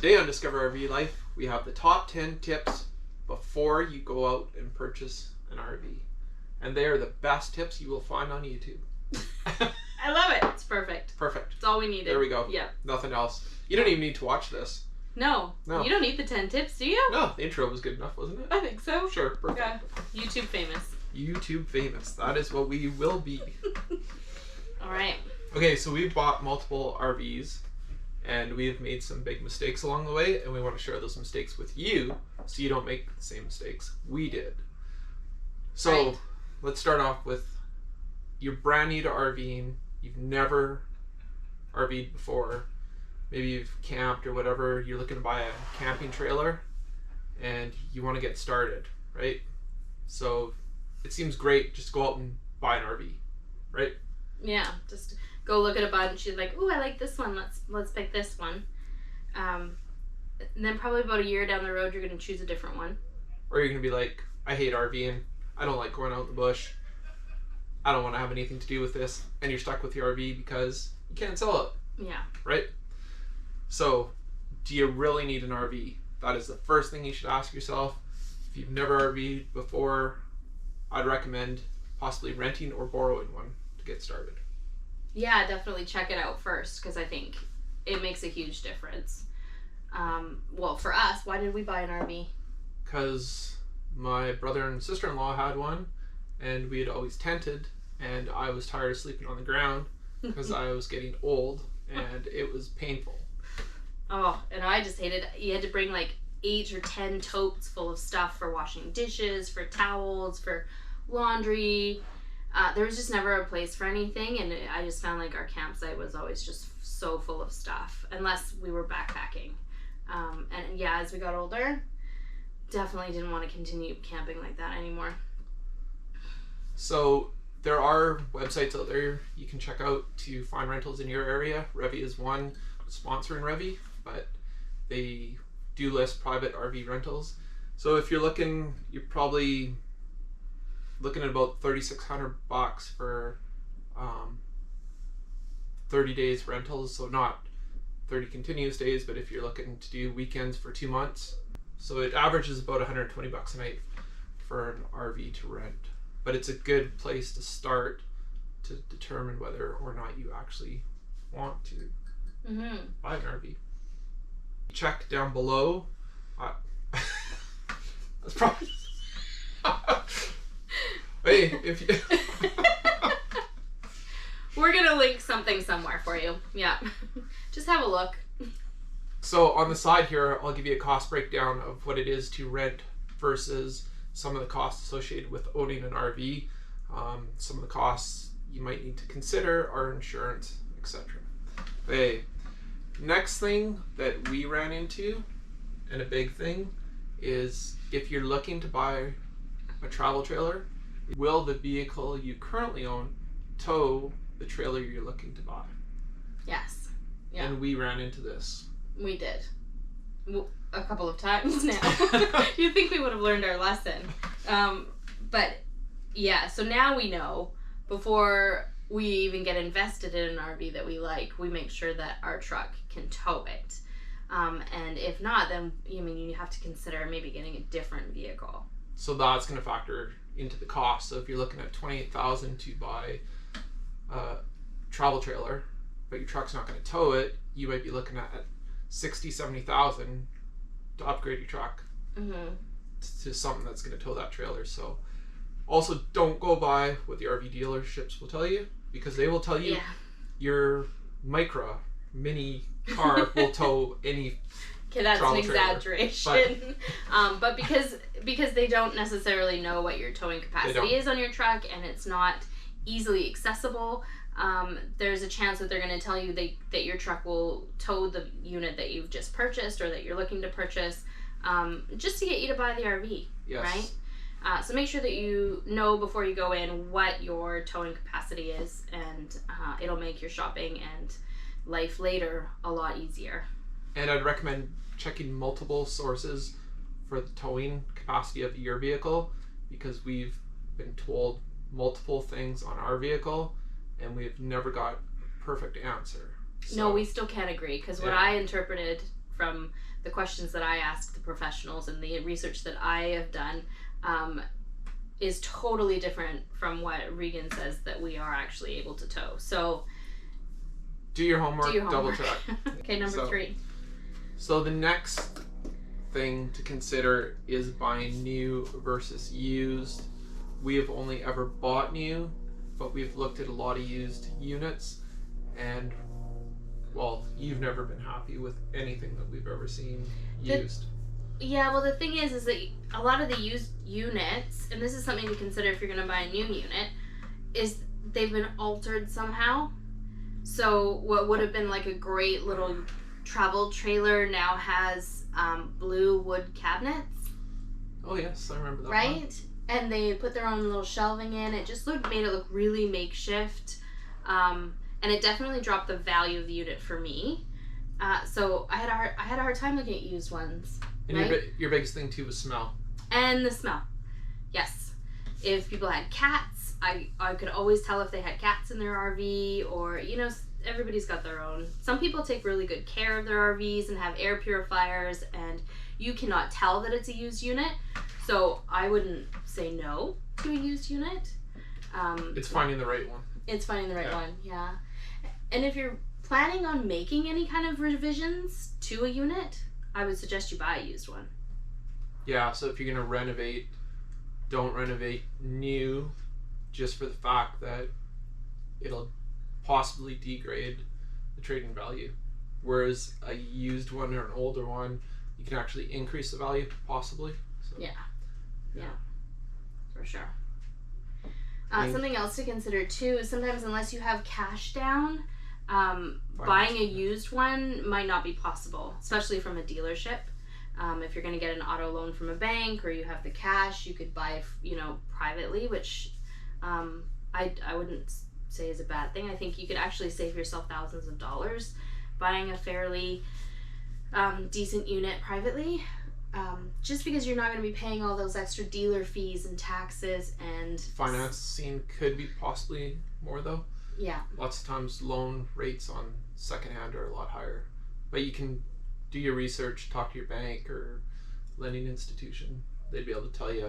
Today on Discover RV Life, we have the top 10 tips before you go out and purchase an RV. And they are the best tips you will find on YouTube. I love it. It's perfect. Perfect. It's all we needed. There we go. Yeah. Nothing else. You don't even need to watch this. No. No. You don't need the 10 tips, do you? No, the intro was good enough, wasn't it? I think so. Sure, perfect. Yeah. YouTube famous. YouTube famous. That is what we will be. All right. Okay, so we've bought multiple RVs and we've made some big mistakes along the way, and we want to share those mistakes with you so you don't make the same mistakes we did. So Right. Let's start off with, you're brand new to RVing, you've never RV'd before, maybe you've camped or whatever, you're looking to buy a camping trailer and you want to get started, right? So it seems great, just go out and buy an RV, right? Yeah. Just go look at a bunch. You're like, ooh, I like this one. Let's pick this one. And then probably about a year down the road, you're going to choose a different one. Or you're going to be like, I hate RVing, I don't like going out in the bush, I don't want to have anything to do with this, and you're stuck with your RV because you can't sell it, Yeah. right? So, do you really need an RV? That is the first thing you should ask yourself. If you've never RV'd before, I'd recommend possibly renting or borrowing one to get started. Yeah, definitely check it out first, because I think it makes a huge difference. Well, for us, why did we buy an RV? Because my brother and sister-in-law had one, and we had always tented, and I was tired of sleeping on the ground because I was getting old and it was painful. Oh, and I just hated, you had to bring like 8 or 10 totes full of stuff for washing dishes, for towels, for laundry. There was just never a place for anything, and I just found like our campsite was always just so full of stuff, unless we were backpacking. And yeah, as we got older, definitely didn't want to continue camping like that anymore. So there are websites out there you can check out to find rentals in your area. RVing is one sponsoring RVing, but they do list private RV rentals. So if you're looking, you're probably looking at about $3,600 for 30 days rentals. So not 30 continuous days, but if you're looking to do weekends for 2 months. So it averages about $120 a night for an RV to rent. But it's a good place to start to determine whether or not you actually want to buy an RV. Check down below. That's probably... Hey, if you... We're going to link something somewhere for you. Yeah. Just have a look. So on the side here, I'll give you a cost breakdown of what it is to rent versus some of the costs associated with owning an RV. Some of the costs you might need to consider are insurance, etc. Okay, next thing that we ran into, and a big thing, is if you're looking to buy a travel trailer, will the vehicle you currently own tow the trailer you're looking to buy? Yes. Yeah. And we ran into this. We did. A couple of times now. You'd think we would have learned our lesson. But yeah, so now we know, before we even get invested in an RV that we like, we make sure that our truck can tow it. And if not, then you have to consider maybe getting a different vehicle. So that's going to factor into the cost. So if you're looking at $28,000 to buy a travel trailer, but your truck's not going to tow it, you might be looking at $60,000-$70,000 to upgrade your truck to something that's going to tow that trailer. So also don't go by what the RV dealerships will tell you, because they will tell you your mini car will tow any Okay, that's an trailer. exaggeration. But because they don't necessarily know what your towing capacity is on your truck, and it's not easily accessible, there's a chance that they're going to tell you that your truck will tow the unit that you've just purchased or that you're looking to purchase, just to get you to buy the RV. Yes. Right? So make sure that you know before you go in what your towing capacity is, and it'll make your shopping and life later a lot easier. And I'd recommend checking multiple sources for the towing capacity of your vehicle, because we've been told multiple things on our vehicle and we've never got a perfect answer. So, no, we still can't agree, because what I interpreted from the questions that I ask the professionals and the research that I have done, is totally different from what Regan says that we are actually able to tow. So do your homework, double check. Okay, number 3. So the next thing to consider is buying new versus used. We have only ever bought new, but we've looked at a lot of used units, and well, you've never been happy with anything that we've ever seen used. Yeah, well, the thing is that a lot of the used units, and this is something to consider if you're going to buy a new unit, is they've been altered somehow. So what would have been like a great little travel trailer now has blue wood cabinets. Oh yes, I remember that. Right? One. And they put their own little shelving in. It just made it look really makeshift. And it definitely dropped the value of the unit for me. So I had a hard time looking at used ones. And right? your biggest thing too was smell. And the smell. Yes. If people had cats, I could always tell if they had cats in their RV, or, you know, everybody's got their own. Some people take really good care of their RVs and have air purifiers, and you cannot tell that it's a used unit. So I wouldn't say no to a used unit. It's finding the right one. It's finding the right one, yeah. And if you're planning on making any kind of revisions to a unit, I would suggest you buy a used one. Yeah, so if you're going to renovate, don't renovate new, just for the fact that it'll possibly degrade the trading value. Whereas a used one or an older one, you can actually increase the value, possibly. So, yeah, for sure. Something else to consider too is sometimes unless you have cash down, buying a used one might not be possible, especially from a dealership. If you're going to get an auto loan from a bank, or you have the cash, you could buy, you know, privately, which I wouldn't say is a bad thing. I think you could actually save yourself thousands of dollars buying a fairly decent unit privately, just because you're not going to be paying all those extra dealer fees and taxes and financing could be possibly more though. Yeah. Lots of times loan rates on secondhand are a lot higher, but you can do your research, talk to your bank or lending institution. They'd be able to tell you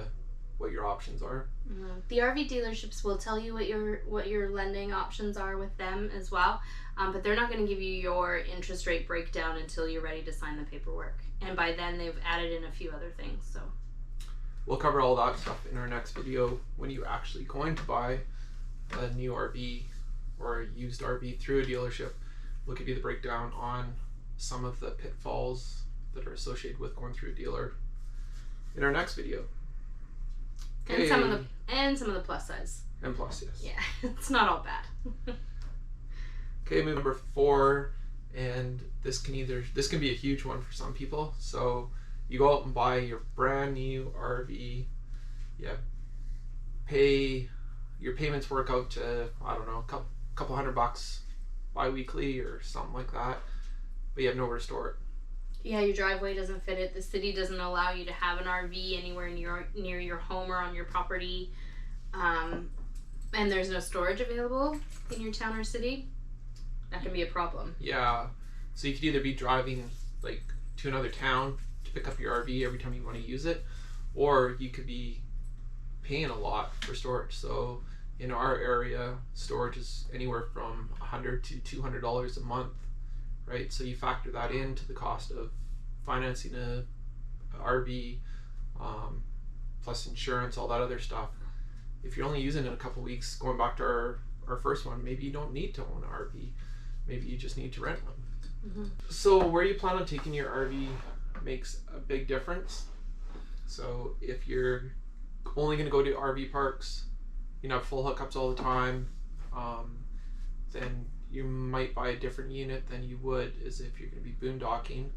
what your options are. Mm-hmm. The RV dealerships will tell you what your lending options are with them as well, but they're not going to give you your interest rate breakdown until you're ready to sign the paperwork. And by then they've added in a few other things. So we'll cover all that stuff in our next video when you're actually going to buy a new RV or a used RV through a dealership. We'll give you the breakdown on some of the pitfalls that are associated with going through a dealer in our next video. And some of the plus size. And plus, yes. Yeah, it's not all bad. Okay, move number 4, and this can be a huge one for some people. So you go out and buy your brand new RV, your payments work out to, I don't know, a couple $100 bi-weekly or something like that, but you have nowhere to store it. Yeah, your driveway doesn't fit it. The city doesn't allow you to have an RV anywhere near your home or on your property, and there's no storage available in your town or city. That can be a problem. Yeah, so you could either be driving like to another town to pick up your RV every time you want to use it, or you could be paying a lot for storage. So in our area, storage is anywhere from $100 to $200 a month, right? So you factor that into the cost of financing a RV, plus insurance, all that other stuff. If you're only using it a couple weeks, going back to our first one, maybe you don't need to own an RV. Maybe you just need to rent one. Mm-hmm. So where you plan on taking your RV makes a big difference. So if you're only going to go to RV parks, you know, full hookups all the time, then you might buy a different unit than you would as if you're going to be boondocking,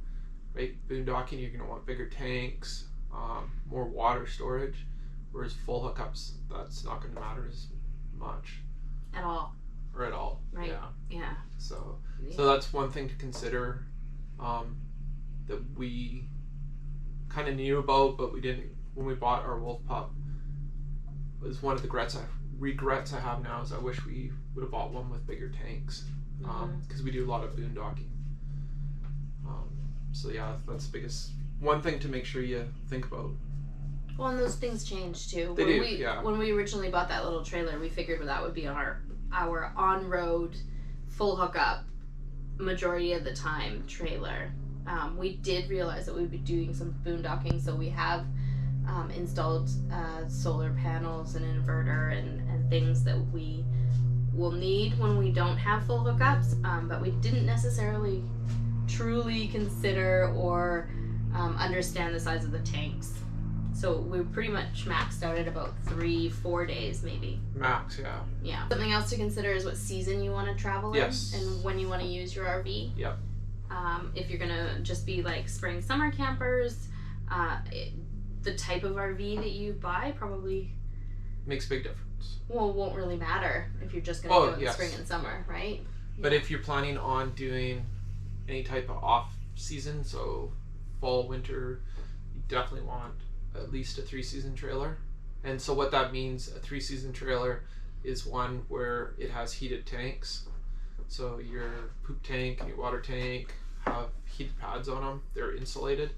right? Boondocking, you're going to want bigger tanks, more water storage, whereas full hookups, that's not going to matter as much. At all. Or at all. Right. Yeah. So that's one thing to consider, that we kind of knew about, but we didn't when we bought our wolf pup. Was one of the regrets I have now is I wish we would have bought one with bigger tanks, because we do a lot of boondocking. So yeah, that's the biggest one thing to make sure you think about. Well, and those things change too. They when do, we, yeah. When we originally bought that little trailer, we figured that would be our on-road, full hookup, majority of the time trailer. We did realize that we'd be doing some boondocking, so we have installed solar panels and inverter and things that we will need when we don't have full hookups, but we didn't necessarily truly consider or understand the size of the tanks. So we pretty much maxed out at about 3-4 days, maybe. Max, yeah. Yeah. Something else to consider is what season you want to travel in. Yes. And when you want to use your RV. Yep. If you're gonna just be like spring, summer campers, the type of RV that you buy probably makes a big difference. Well, it won't really matter if you're just gonna go in yes. spring and summer, right? But if you're planning on doing any type of off season, so fall, winter, you definitely want at least a 3-season trailer. And so what that means, a 3-season trailer is one where it has heated tanks. So your poop tank and your water tank have heated pads on them. They're insulated,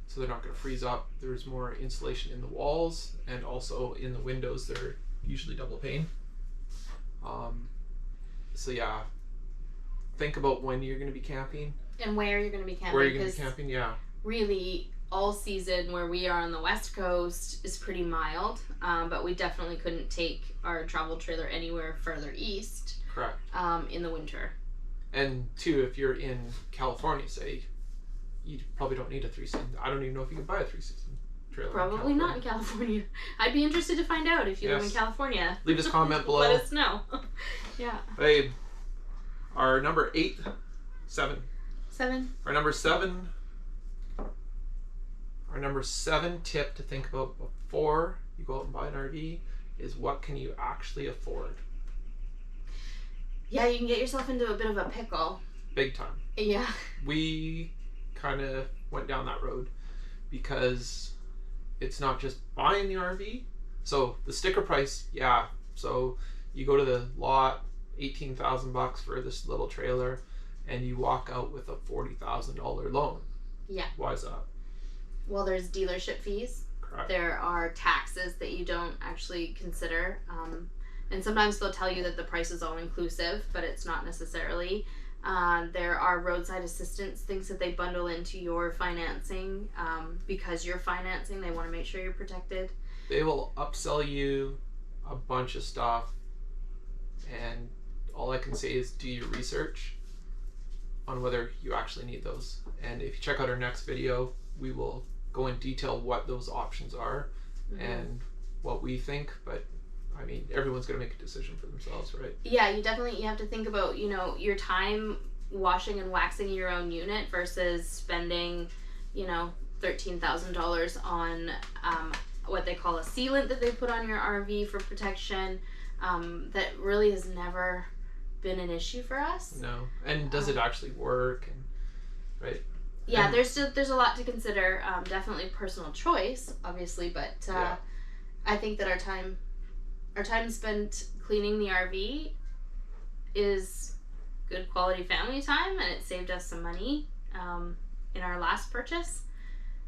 so they're not going to freeze up. There's more insulation in the walls, and also in the windows. They're usually double pane. So yeah, think about when you're going to be camping. And where you're going to be camping. Where you're going to be camping, yeah. Really, all season where we are on the West Coast is pretty mild, but we definitely couldn't take our travel trailer anywhere further east. Correct. In the winter. And two, if you're in California, say, you probably don't need a 3-season. I don't even know if you can buy a 3-season trailer. Probably not in California. I'd be interested to find out if you live in California. Leave us a comment below. Let us know. Yeah. Hey, our number 7. Our number 7 tip to think about before you go out and buy an RV is what can you actually afford? Yeah, you can get yourself into a bit of a pickle. Big time. Yeah. We kind of went down that road because it's not just buying the RV. So the sticker price, yeah. So you go to the lot, $18,000 for this little trailer, and you walk out with a $40,000 loan. Yeah. Why is that? Well, there's dealership fees. Correct. There are taxes that you don't actually consider. And sometimes they'll tell you that the price is all inclusive, but it's not necessarily. There are roadside assistance, things that they bundle into your financing. Because you're financing, they want to make sure you're protected. They will upsell you a bunch of stuff, and all I can say is do your research on whether you actually need those. And if you check out our next video, we will go in detail what those options are and what we think, but I mean, everyone's going to make a decision for themselves, right? Yeah, you have to think about, your time washing and waxing your own unit versus spending, $13,000 on what they call a sealant that they put on your RV for protection. That really has never been an issue for us. No. And does it actually work? And right? Yeah, there's a lot to consider. Definitely personal choice, obviously, but I think that our time spent cleaning the RV is good quality family time, and it saved us some money in our last purchase.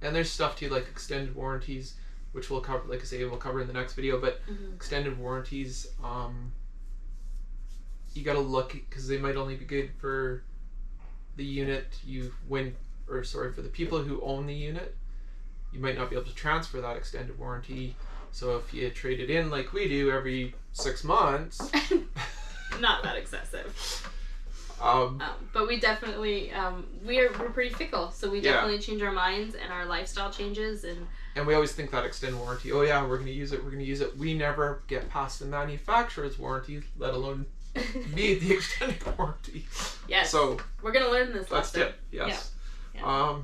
And there's stuff too, like extended warranties, which we'll cover, like I say, we'll cover in the next video, but extended warranties, you gotta look, because they might only be good for the unit for the people who own the unit. You might not be able to transfer that extended warranty. So if you trade it in like we do every 6 months, not that excessive. But we definitely we're pretty fickle, so we definitely change our minds, and our lifestyle changes, and we always think that extended warranty. Oh yeah, we're gonna use it. We never get past the manufacturer's warranty, let alone be the extended warranty. Yes. So we're gonna learn this lesson. That's it. Yes. Yeah.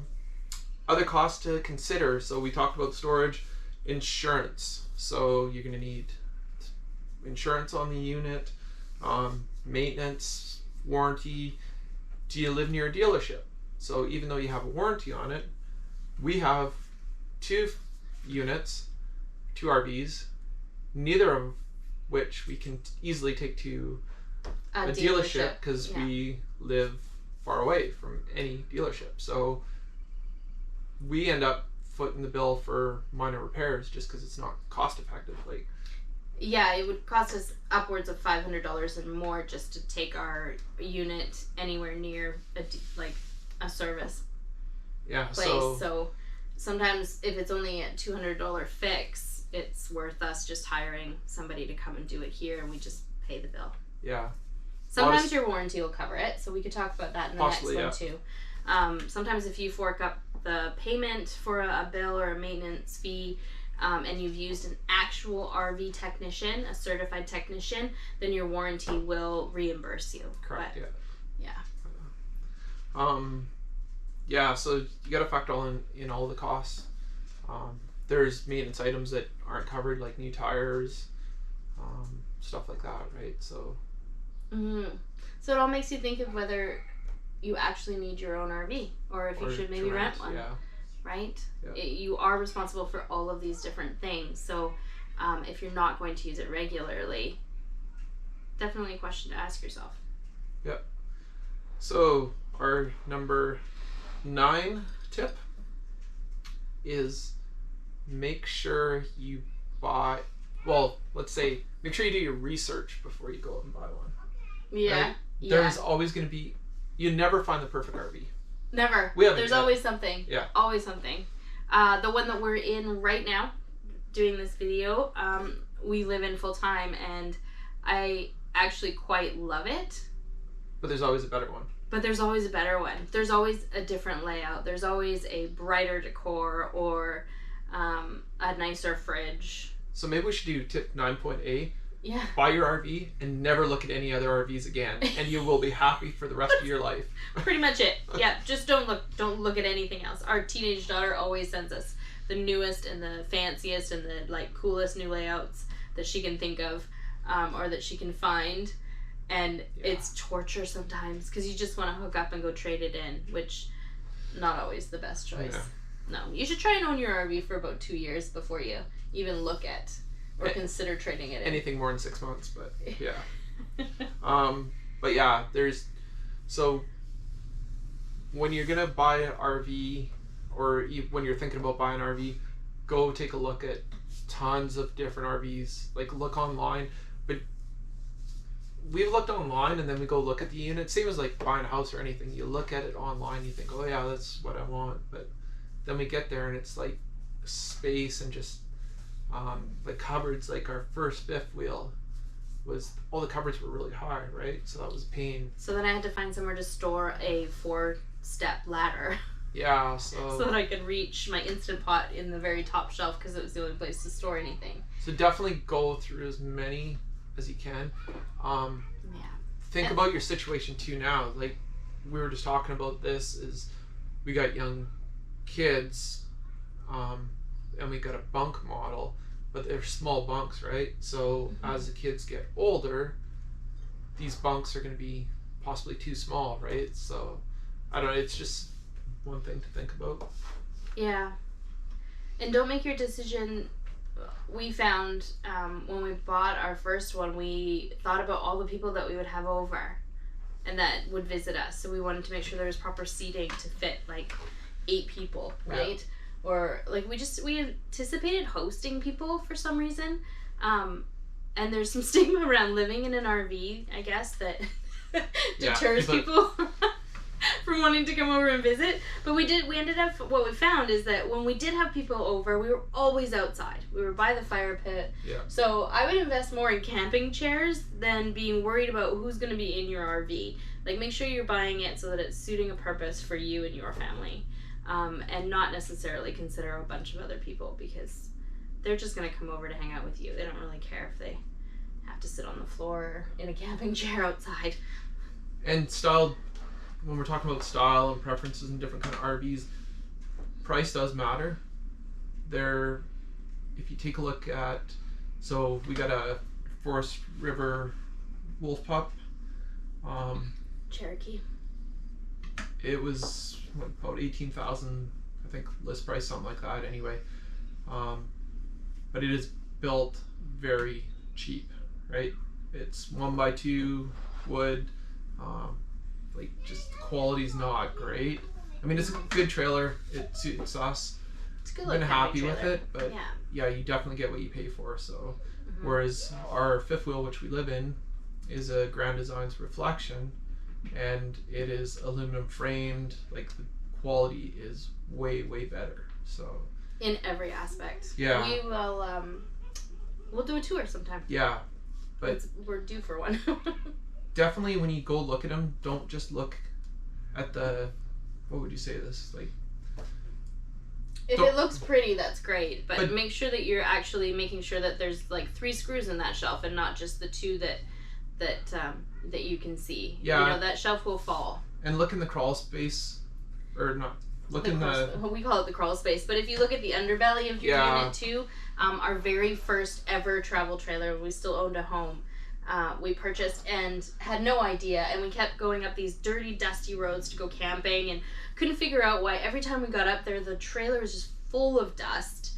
Other costs to consider. So we talked about storage, insurance. So you're gonna need insurance on the unit, maintenance, warranty. Do you live near a dealership? So even though you have a warranty on it, we have 2 units, 2 RVs, neither of which we can easily take to a dealership because we live far away from any dealership. So we end up footing the bill for minor repairs just because it's not cost effective. Like, yeah, it would cost us upwards of $500 and more just to take our unit anywhere near a service yeah, place. So sometimes if it's only a $200 fix, it's worth us just hiring somebody to come and do it here, and we just pay the bill. Yeah. Sometimes your warranty will cover it, so we could talk about that in the Possibly, next one too. Sometimes if you fork up the payment for a bill or a maintenance fee, and you've used an actual RV technician, a certified technician, then your warranty will reimburse you. Correct. But, yeah. Yeah. So you got to factor in all the costs. There's maintenance items that aren't covered, like new tires, stuff like that, right? So. So it all makes you think of whether you actually need your own RV, or if you should maybe rent one. Yeah. Right? Yeah. You are responsible for all of these different things. So if you're not going to use it regularly, definitely a question to ask yourself. Yep. So our number 9 tip is make sure you buy, well, let's say make sure you do your research before you go out and buy one. Yeah. Right? Yeah. There's always going to be, you never find the perfect RV. Never. There's always something. Yeah. Always something. The one that we're in right now, doing this video, we live in full-time, and I actually quite love it. But there's always a better one. But there's always a better one. There's always a different layout. There's always a brighter decor or a nicer fridge. So maybe we should do tip 9.8. Yeah. Buy your RV and never look at any other RVs again, and you will be happy for the rest of your life. Pretty much it. Yeah, just don't look at anything else. Our teenage daughter always sends us the newest and the fanciest and the coolest new layouts that she can think of, or that she can find, and it's torture sometimes because you just want to hook up and go trade it in, which not always the best choice. Yeah. No, you should try and own your RV for about 2 years before you even look at or consider trading it in. Anything more than 6 months, but yeah. But yeah, so when you're gonna buy an RV, or when you're thinking about buying an RV, go take a look at tons of different RVs. Like, look online. But we've looked online and then we go look at the unit. Same as like buying a house or anything. You look at it online, you think, oh yeah, that's what I want. But then we get there and it's like space and just the cupboards. Like our first fifth wheel was, all the cupboards were really high, right? So that was a pain. So then I had to find somewhere to store a 4-step ladder. Yeah, so that I could reach my Instant Pot in the very top shelf because it was the only place to store anything. So definitely go through as many as you can. Think about your situation too now. Like we were just talking about this, is we got young kids, and we got a bunk model, but they're small bunks, right? So as the kids get older, these bunks are going to be possibly too small, right? So I don't know, it's just one thing to think about. Yeah. And don't make your decision. We found when we bought our first one, we thought about all the people that we would have over and that would visit us. So we wanted to make sure there was proper seating to fit like 8 people, right? Yeah. Or like we anticipated hosting people for some reason. And there's some stigma around living in an RV, I guess, that deters people from wanting to come over and visit. But we ended up, what we found is that when we did have people over, we were always outside. We were by the fire pit. Yeah. So I would invest more in camping chairs than being worried about who's going to be in your RV. Like, make sure you're buying it so that it's suiting a purpose for you and your family. And not necessarily consider a bunch of other people, because they're just going to come over to hang out with you. They don't really care if they have to sit on the floor in a camping chair outside. And style, when we're talking about style and preferences and different kind of RVs, price does matter. If you take a look at, so we got a Forest River Wolf Pup. Cherokee. It was about $18,000, I think, list price, something like that. Anyway, but it is built very cheap, right? It's 1x2 wood. Like, just the quality's not great. I mean, it's a good trailer. It suits us. It's a good. I've been happy trailer. with it, but yeah, you definitely get what you pay for. So, whereas our fifth wheel, which we live in, is a Grand Designs Reflection, and it is aluminum framed. Like the quality is way better. So in every aspect. Yeah. We will. We'll do a tour sometime. Yeah, but we're due for one. Definitely, when you go look at them, don't just look at the. What would you say this like? If it looks pretty, that's great. But make sure that you're actually making sure that there's like 3 screws in that shelf and not just the 2 that you can see. Yeah. You know, that shelf will fall. And look in the crawl space, or not. Look in the. We call it the crawl space, but if you look at the underbelly of your unit too, our very first ever travel trailer, we still owned a home. We purchased and had no idea, and we kept going up these dirty, dusty roads to go camping and couldn't figure out why every time we got up there the trailer was just full of dust.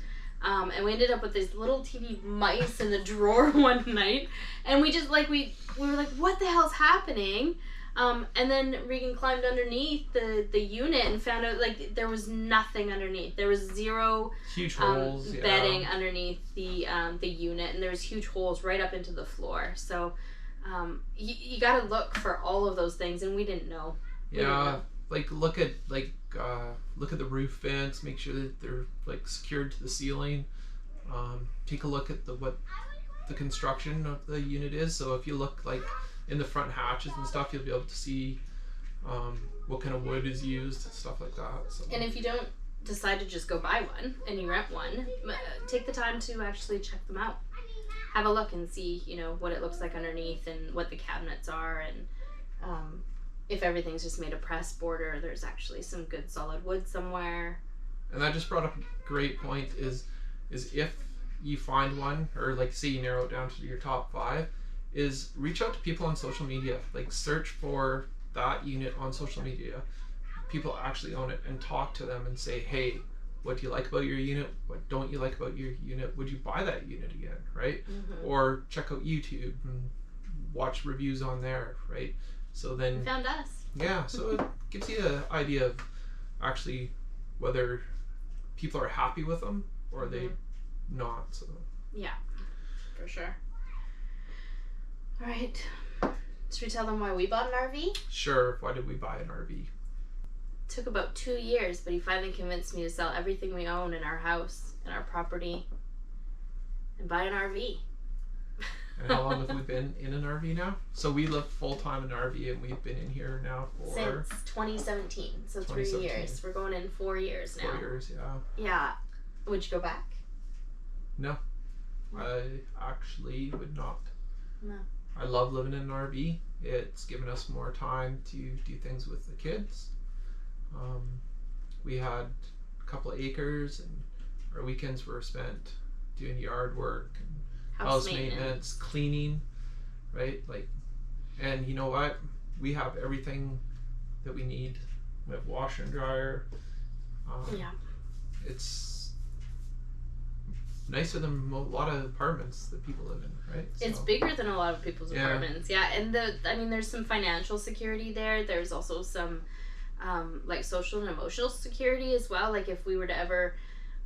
And we ended up with these little teeny mice in the drawer one night, and we just we were like, what the hell's happening? And then Regan climbed underneath the unit and found out there was nothing underneath. There was 0 huge holes, bedding underneath the unit, and there was huge holes right up into the floor. So you got to look for all of those things, and we didn't know. Look at the roof vents. Make sure that they're secured to the ceiling. Take a look at what the construction of the unit is. So if you look in the front hatches and stuff, you'll be able to see what kind of wood is used, stuff like that. So. And if you don't decide to just go buy one and you rent one, take the time to actually check them out. Have a look and see, what it looks like underneath and what the cabinets are, and if everything's just made of pressed board or there's actually some good solid wood somewhere. And that just brought up a great point is if you find one, or say you narrow it down to your top 5, is reach out to people on social media. Search for that unit on social media. People actually own it, and talk to them and say, hey, what do you like about your unit? What don't you like about your unit? Would you buy that unit again, right? Or check out YouTube and watch reviews on there, right? So then... You found us. Yeah, so it gives you an idea of actually whether people are happy with them or are they not. So. Yeah, for sure. All right. Should we tell them why we bought an RV? Sure. Why did we buy an RV? It took about 2 years, but he finally convinced me to sell everything we own in our house and our property and buy an RV. And how long have we been in an RV now? So we live full-time in an RV, and we've been in here now for... Since 2017. So 3 years. We're going in 4 years now. 4 years, yeah. Yeah. Would you go back? No. I actually would not. No. I love living in an RV. It's given us more time to do things with the kids. We had a couple of acres, and our weekends were spent doing yard work and house maintenance, cleaning, right? And you know what? We have everything that we need. We have washer and dryer. It's nicer than a lot of apartments that people live in, right? It's bigger than a lot of people's apartments. Yeah, and there's some financial security there. There's also some social and emotional security as well. If we were to ever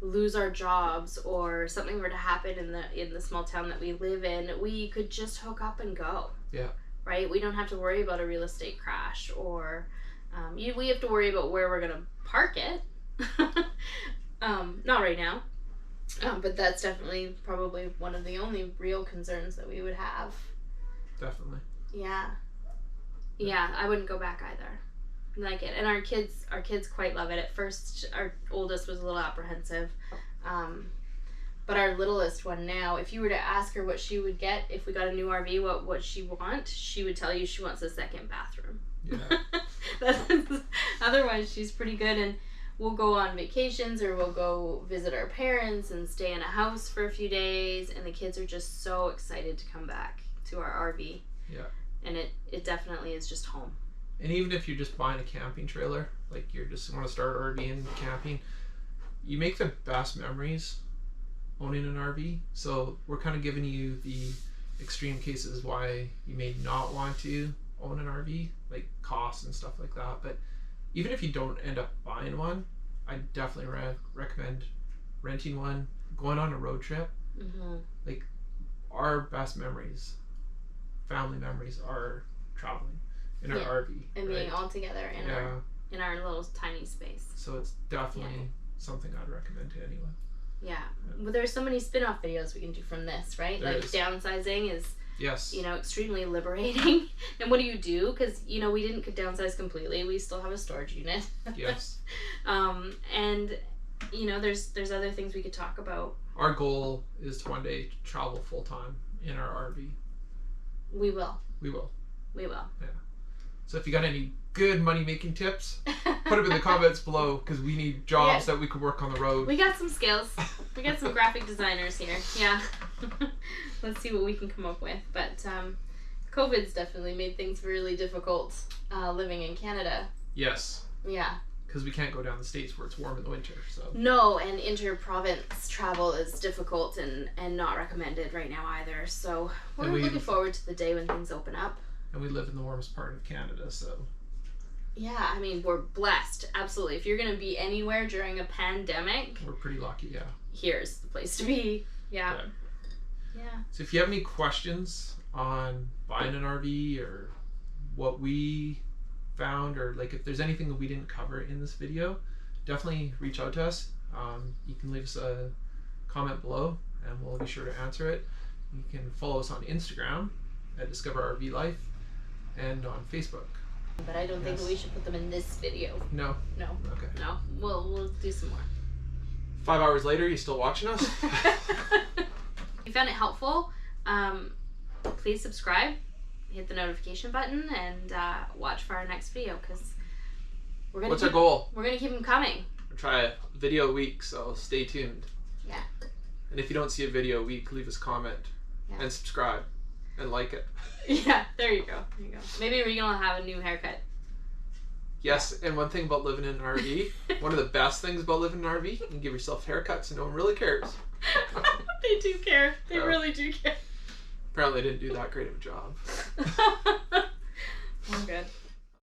lose our jobs or something were to happen in the small town that we live in, we could just hook up and go. Yeah. Right? We don't have to worry about a real estate crash, or we have to worry about where we're gonna park it. Not right now. But that's definitely probably one of the only real concerns that we would have. Definitely. Yeah. Yeah, I wouldn't go back either. Like it, and our kids quite love it. At first, our oldest was a little apprehensive, but our littlest one now, if you were to ask her what she would get if we got a new RV, what she wants, she would tell you she wants a second bathroom. Yeah. Otherwise, she's pretty good, and we'll go on vacations or we'll go visit our parents and stay in a house for a few days, and the kids are just so excited to come back to our RV. Yeah. And it definitely is just home. And even if you're just buying a camping trailer, you just want to start RVing camping, you make the best memories owning an RV. So we're kind of giving you the extreme cases why you may not want to own an RV, costs and stuff like that. But even if you don't end up buying one, I definitely recommend renting one, going on a road trip. Mm-hmm. Like, our best memories, family memories, are traveling in our RV and being all together in our little tiny space. So it's definitely something I'd recommend to anyone. Yeah. Well, there's so many spin-off videos we can do from this, right? There like is. Downsizing is, yes, extremely liberating. And what do? Because, we didn't downsize completely. We still have a storage unit. yes. And, there's other things we could talk about. Our goal is to one day travel full-time in our RV. We will. We will. We will. Yeah. So if you got any good money-making tips, put them in the comments below, because we need jobs that we could work on the road. We got some skills. We got some graphic designers here. Yeah. Let's see what we can come up with. But COVID's definitely made things really difficult living in Canada. Yes. Yeah. Because we can't go down the States where it's warm in the winter. So. No, and inter-province travel is difficult and not recommended right now either. So we're looking forward to the day when things open up. And we live in the warmest part of Canada, so... Yeah, I mean, we're blessed. Absolutely. If you're going to be anywhere during a pandemic... We're pretty lucky, yeah. Here's the place to be. Yeah. So if you have any questions on buying an RV or what we found, or like if there's anything that we didn't cover in this video, definitely reach out to us. You can leave us a comment below and we'll be sure to answer it. You can follow us on Instagram at Discover RV Life and on Facebook. But I don't think that we should put them in this video. No? No. Okay. No. We'll do some more. 5 hours later, you still watching us? If you found it helpful, please subscribe, hit the notification button, and watch for our next video, because we're gonna. What's our goal? We're gonna keep them coming. We'll try a video a week, so stay tuned. Yeah. And if you don't see a video a week, leave us a comment and subscribe and like it. Yeah, there you go. There you go. Maybe we're gonna have a new haircut. Yes, and one thing about living in an RV, one of the best things about living in an RV, you can give yourself haircuts and no one really cares. They do care. They really do care. Apparently I didn't do that great of a job. Oh, good.